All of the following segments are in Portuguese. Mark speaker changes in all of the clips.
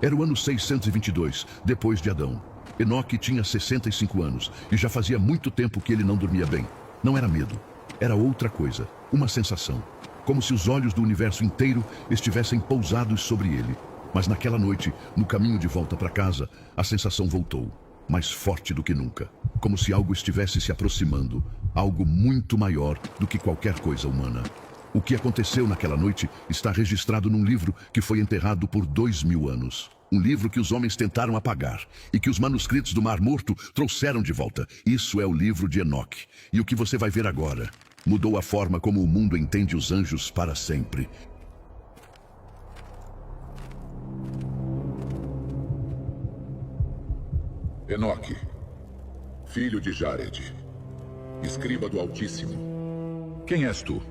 Speaker 1: Era o ano 622, depois de Adão. Enoque tinha 65 anos e já fazia muito tempo que ele não dormia bem. Não era medo, era outra coisa, uma sensação. Como se os olhos do universo inteiro estivessem pousados sobre ele. Mas naquela noite, no caminho de volta para casa, a sensação voltou, mais forte do que nunca. Como se algo estivesse se aproximando, algo muito maior do que qualquer coisa humana. O que aconteceu naquela noite está registrado num livro que foi enterrado por 2000 anos. Um livro que os homens tentaram apagar e que os manuscritos do Mar Morto trouxeram de volta. Isso é o livro de Enoque. E o que você vai ver agora mudou a forma como o mundo entende os anjos para sempre.
Speaker 2: Enoque, filho de Jared, escriba do Altíssimo. Quem és tu?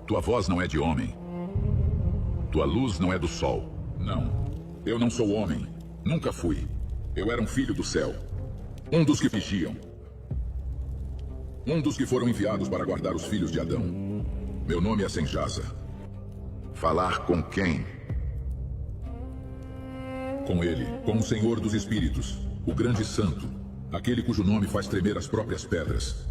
Speaker 2: Tua voz não é de homem. Tua luz não é do sol. Não, eu não sou homem. Nunca fui. Eu era um filho do céu. Um dos que vigiam. Um dos que foram enviados para guardar os filhos de Adão. Meu nome é Senjasa. Falar com quem? Com ele, com o Senhor dos Espíritos, o grande santo, aquele cujo nome faz tremer as próprias pedras.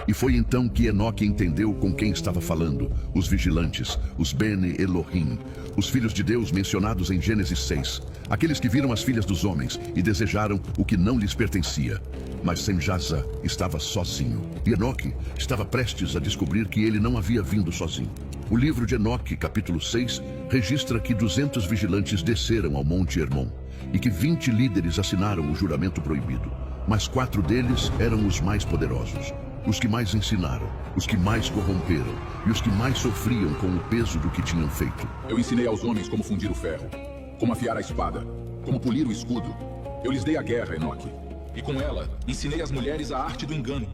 Speaker 1: E foi então que Enoque entendeu com quem estava falando, os vigilantes, os Bene Elohim, os filhos de Deus mencionados em Gênesis 6, aqueles que viram as filhas dos homens e desejaram o que não lhes pertencia. Mas Senjasa estava sozinho, e Enoque estava prestes a descobrir que ele não havia vindo sozinho. O livro de Enoque, capítulo 6, registra que 200 vigilantes desceram ao Monte Hermon, e que 20 líderes assinaram o juramento proibido, mas 4 deles eram os mais poderosos. Os que mais ensinaram, os que mais corromperam e os que mais sofriam com o peso do que tinham feito.
Speaker 2: Eu ensinei aos homens como fundir o ferro, como afiar a espada, como polir o escudo. Eu lhes dei a guerra, Enoque. E com ela, ensinei às mulheres a arte do engano.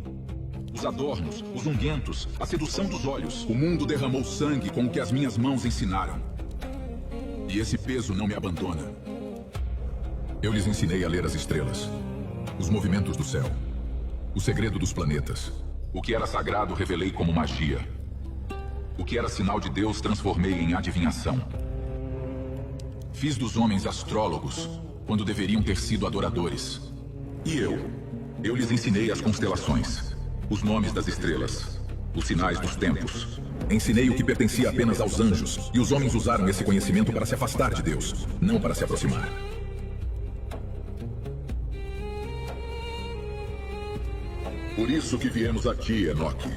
Speaker 2: Os adornos, os unguentos, a sedução dos olhos. O mundo derramou sangue com o que as minhas mãos ensinaram. E esse peso não me abandona. Eu lhes ensinei a ler as estrelas, os movimentos do céu. O segredo dos planetas. O que era sagrado revelei como magia. O que era sinal de Deus transformei em adivinhação. Fiz dos homens astrólogos, quando deveriam ter sido adoradores. E eu lhes ensinei as constelações, os nomes das estrelas, os sinais dos tempos. Ensinei o que pertencia apenas aos anjos, e os homens usaram esse conhecimento para se afastar de Deus, não para se aproximar. Por isso que viemos a ti, Enoque.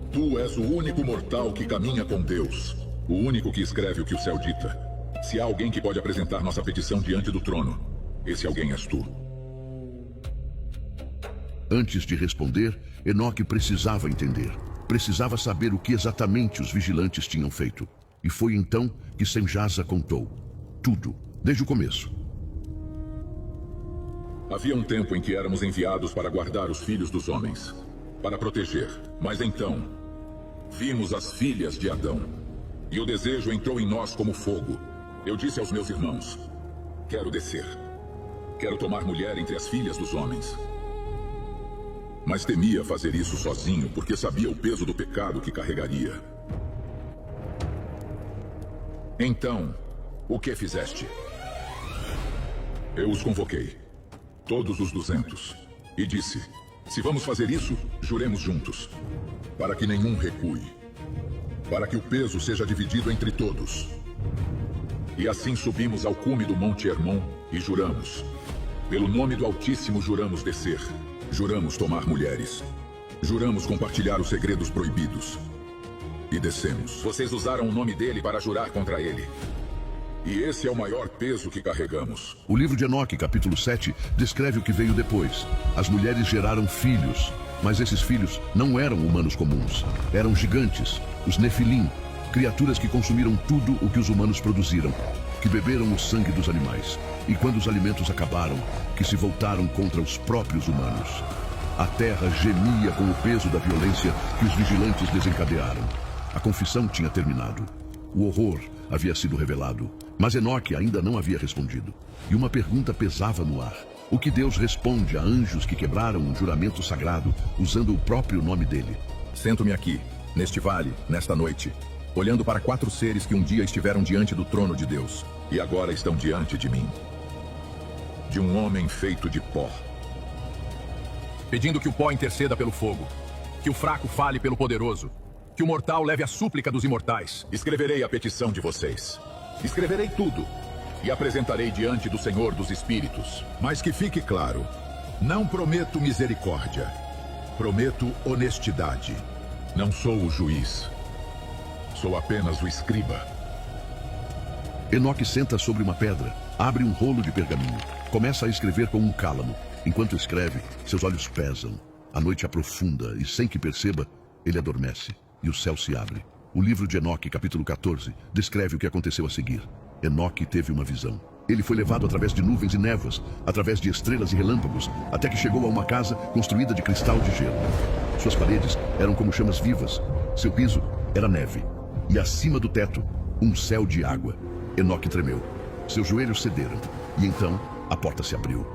Speaker 2: Tu és o único mortal que caminha com Deus. O único que escreve o que o céu dita. Se há alguém que pode apresentar nossa petição diante do trono, esse alguém és tu.
Speaker 1: Antes de responder, Enoque precisava entender. Precisava saber o que exatamente os vigilantes tinham feito. E foi então que Senjasa contou. Tudo, desde o começo.
Speaker 2: Havia um tempo em que éramos enviados para guardar os filhos dos homens, para proteger. Mas então, vimos as filhas de Adão. E o desejo entrou em nós como fogo. Eu disse aos meus irmãos, quero descer. Quero tomar mulher entre as filhas dos homens. Mas temia fazer isso sozinho, porque sabia o peso do pecado que carregaria. Então, o que fizeste? Eu os convoquei. Todos os 200, e disse, se vamos fazer isso, juremos juntos, para que nenhum recue, para que o peso seja dividido entre todos. E assim subimos ao cume do Monte Hermon e juramos, pelo nome do Altíssimo juramos descer, juramos tomar mulheres, juramos compartilhar os segredos proibidos, e descemos. Vocês usaram o nome dele para jurar contra ele. E esse é o maior peso que carregamos.
Speaker 1: O livro de Enoque, capítulo 7, descreve o que veio depois. As mulheres geraram filhos, mas esses filhos não eram humanos comuns. Eram gigantes, os Nefilim, criaturas que consumiram tudo o que os humanos produziram, que beberam o sangue dos animais. E quando os alimentos acabaram, que se voltaram contra os próprios humanos. A terra gemia com o peso da violência que os vigilantes desencadearam. A confissão tinha terminado. O horror havia sido revelado, mas Enoque ainda não havia respondido. E uma pergunta pesava no ar. O que Deus responde a anjos que quebraram um juramento sagrado usando o próprio nome dele?
Speaker 2: Sento-me aqui, neste vale, nesta noite, olhando para 4 seres que um dia estiveram diante do trono de Deus. e agora estão diante de mim, de um homem feito de pó.
Speaker 3: Pedindo que o pó interceda pelo fogo, que o fraco fale pelo poderoso, que o mortal leve a súplica dos imortais.
Speaker 2: Escreverei a petição de vocês. Escreverei tudo e apresentarei diante do Senhor dos Espíritos. Mas que fique claro, não prometo misericórdia. Prometo honestidade. Não sou o juiz. Sou apenas o escriba.
Speaker 1: Enoque senta sobre uma pedra, abre um rolo de pergaminho, começa a escrever com um cálamo. Enquanto escreve, seus olhos pesam. A noite aprofunda e, sem que perceba, ele adormece e o céu se abre. O livro de Enoque, capítulo 14, descreve o que aconteceu a seguir. Enoque teve uma visão. Ele foi levado através de nuvens e névoas, através de estrelas e relâmpagos, até que chegou a uma casa construída de cristal de gelo. Suas paredes eram como chamas vivas. Seu piso era neve. E acima do teto, um céu de água. Enoque tremeu. Seus joelhos cederam. E então, a porta se abriu.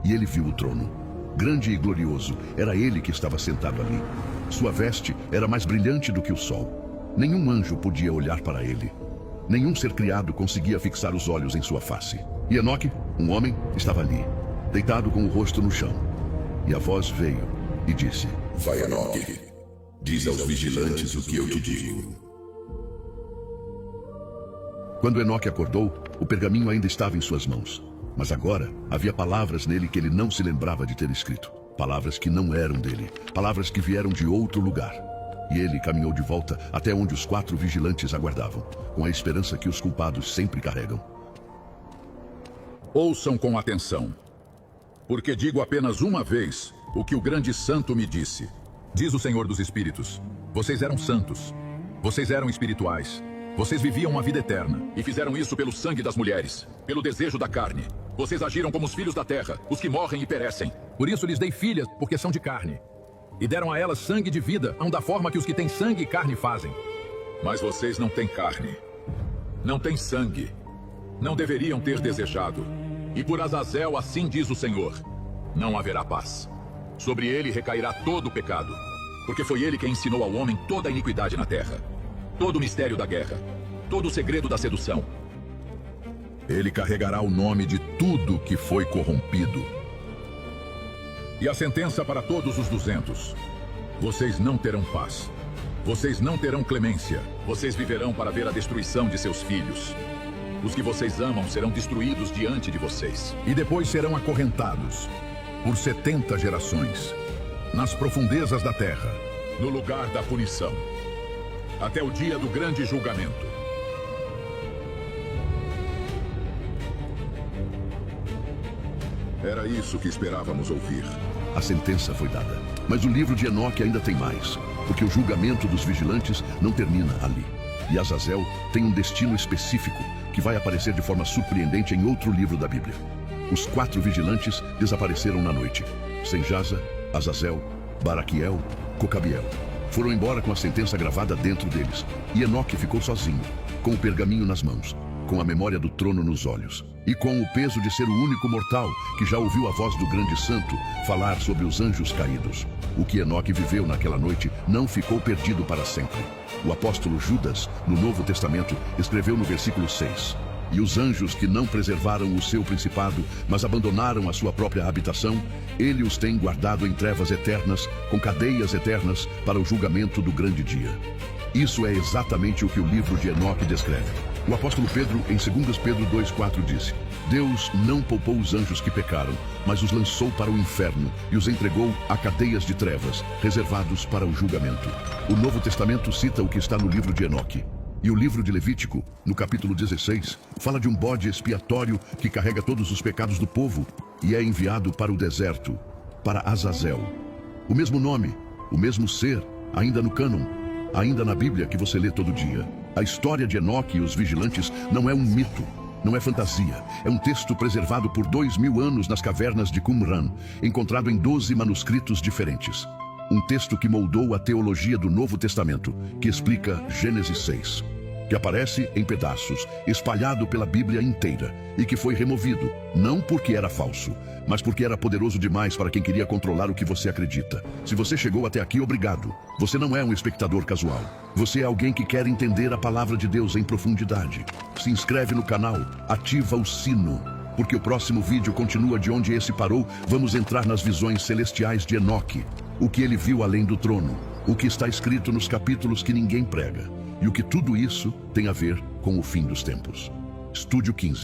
Speaker 1: E ele viu o trono. Grande e glorioso, era ele que estava sentado ali. Sua veste era mais brilhante do que o sol. Nenhum anjo podia olhar para ele. Nenhum ser criado conseguia fixar os olhos em sua face. E Enoque, um homem, estava ali, deitado com o rosto no chão. E a voz veio e disse:
Speaker 4: Vai, Enoque, diz aos vigilantes o que eu te digo.
Speaker 1: Quando Enoque acordou, o pergaminho ainda estava em suas mãos. Mas agora havia palavras nele que ele não se lembrava de ter escrito. Palavras que não eram dele. Palavras que vieram de outro lugar. E ele caminhou de volta até onde os 4 vigilantes aguardavam, com a esperança que os culpados sempre carregam.
Speaker 2: Ouçam com atenção, porque digo apenas uma vez o que o grande santo me disse.
Speaker 3: Diz o Senhor dos Espíritos: vocês eram santos, vocês eram espirituais, vocês viviam uma vida eterna.
Speaker 2: E fizeram isso pelo sangue das mulheres, pelo desejo da carne. Vocês agiram como os filhos da terra, os que morrem e perecem.
Speaker 3: Por isso lhes dei filhas, porque são de carne. E deram a elas sangue de vida, não da forma que os que têm sangue e carne fazem.
Speaker 2: Mas vocês não têm carne, não têm sangue. Não deveriam ter desejado. E por Azazel assim diz o Senhor: não haverá paz. Sobre ele recairá todo o pecado, porque foi ele quem ensinou ao homem toda a iniquidade na terra, todo o mistério da guerra, todo o segredo da sedução. Ele carregará o nome de tudo que foi corrompido. E a sentença para todos os 200: vocês não terão paz. Vocês não terão clemência. Vocês viverão para ver a destruição de seus filhos. Os que vocês amam serão destruídos diante de vocês. E depois serão acorrentados por 70 gerações, nas profundezas da terra, no lugar da punição, até o dia do grande julgamento. Era isso que esperávamos ouvir.
Speaker 1: A sentença foi dada. Mas o livro de Enoque ainda tem mais, porque o julgamento dos vigilantes não termina ali. E Azazel tem um destino específico que vai aparecer de forma surpreendente em outro livro da Bíblia. Os 4 vigilantes desapareceram na noite. Senjaza, Azazel, Baraquiel, Cocabiel. Foram embora com a sentença gravada dentro deles. E Enoque ficou sozinho, com o pergaminho nas mãos, com a memória do trono nos olhos, e com o peso de ser o único mortal que já ouviu a voz do grande santo falar sobre os anjos caídos. O que Enoque viveu naquela noite não ficou perdido para sempre. O apóstolo Judas, no Novo Testamento, escreveu no versículo 6: E os anjos que não preservaram o seu principado, mas abandonaram a sua própria habitação, ele os tem guardado em trevas eternas, com cadeias eternas, para o julgamento do grande dia. Isso é exatamente o que o livro de Enoque descreve. O apóstolo Pedro, em 2 Pedro 2,4, disse: Deus não poupou os anjos que pecaram, mas os lançou para o inferno e os entregou a cadeias de trevas, reservados para o julgamento. O Novo Testamento cita o que está no livro de Enoque. E o livro de Levítico, no capítulo 16, fala de um bode expiatório que carrega todos os pecados do povo e é enviado para o deserto, para Azazel. O mesmo nome, o mesmo ser, ainda no cânon, ainda na Bíblia que você lê todo dia. A história de Enoque e os vigilantes não é um mito, não é fantasia. É um texto preservado por 2000 anos nas cavernas de Qumran, encontrado em 12 manuscritos diferentes. Um texto que moldou a teologia do Novo Testamento, que explica Gênesis 6. que aparece em pedaços, espalhado pela Bíblia inteira, e que foi removido, não porque era falso, mas porque era poderoso demais para quem queria controlar o que você acredita. Se você chegou até aqui, obrigado. Você não é um espectador casual. Você é alguém que quer entender a palavra de Deus em profundidade. Se inscreve no canal, ativa o sino, porque o próximo vídeo continua de onde esse parou. Vamos entrar nas visões celestiais de Enoque, o que ele viu além do trono, o que está escrito nos capítulos que ninguém prega, e o que tudo isso tem a ver com o fim dos tempos. Estúdio 15.